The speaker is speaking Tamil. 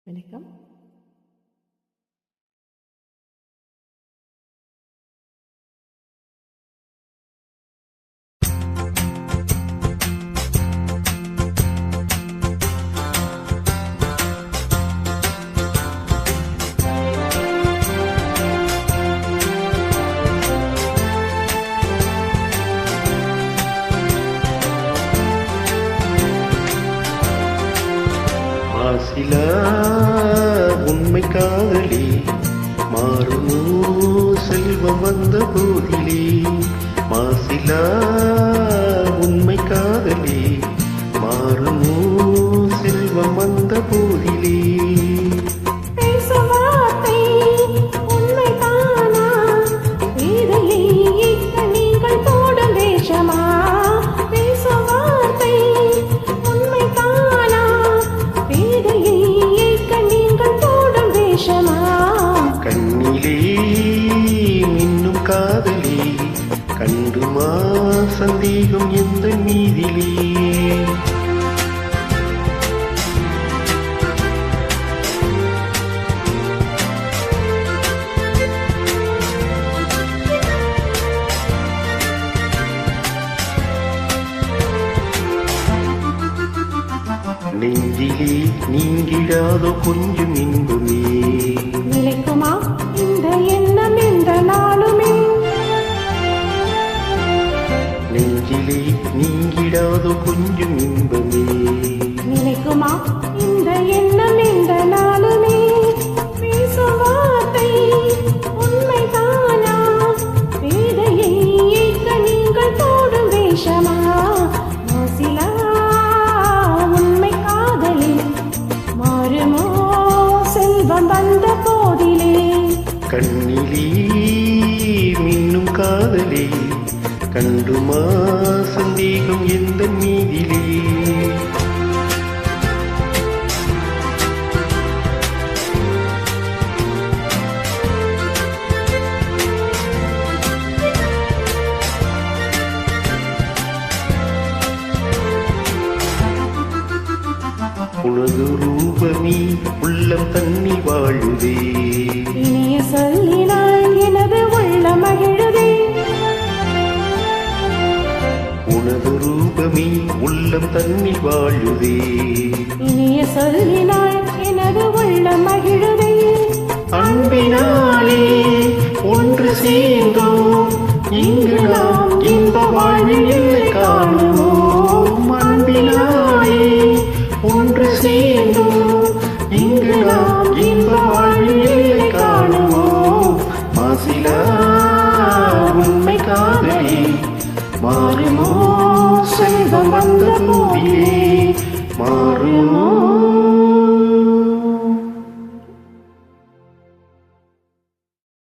வணக்கம். மாசிலா உண்மை காதலி மாறுமோ செல்வம் வந்த போதிலே. மாசிலா உண்மை காதலி மாறுமோ செல்வம் வந்த போதிலே. கண்ணிலே மின்னும் காதலி கண்டுமா சந்தேகம் எந்த மீதிலே. நெஞ்சிலே நீங்கிடாதோ கொஞ்சம் இன்பமே. நிலைக்குமா இந்த எண்ணம் என்ற நாளுமே. நெஞ்சிலே நீங்கிடாதோ கொஞ்சம் இன்பமே. நிலைக்குமா இந்த எண்ணம் என்ற நாளுமே. பேசும் வார்த்தை உண்மைதானா? வேதையை ஏற்க நீங்கள் போடும் வேஷமா? மாசிலா உண்மை காதலி மாறுமோ செல்வம் வந்த போதிலே. கண்ணிலே மின்னும் காதலே கண்டுமா சந்தேகம் எந்த மீதிலே. உனது ரூபமி உள்ளம் தண்ணி வாழுதே. இனிய சொல்லினால் எனது உள்ள மகிழுதே. உனது ரூபமி உள்ளம் தண்ணி வாழுதே. இனிய சொல்லினால் எனது உள்ள மகிழுதே. அன்பினாலே ஒன்று சேர்ந்தோம் இங்கு நாம் இன்ப வாழ்வில் காணுவோம். அன்பினாலே ஒன்று சேர்ந்தோம் இங்கு நாம் இன்ப வாழ்வில் காணுவோம். மாசிலா உண்மை காதலி மாறுமோ செல்வம் வந்த போதிலே. மாறுமோ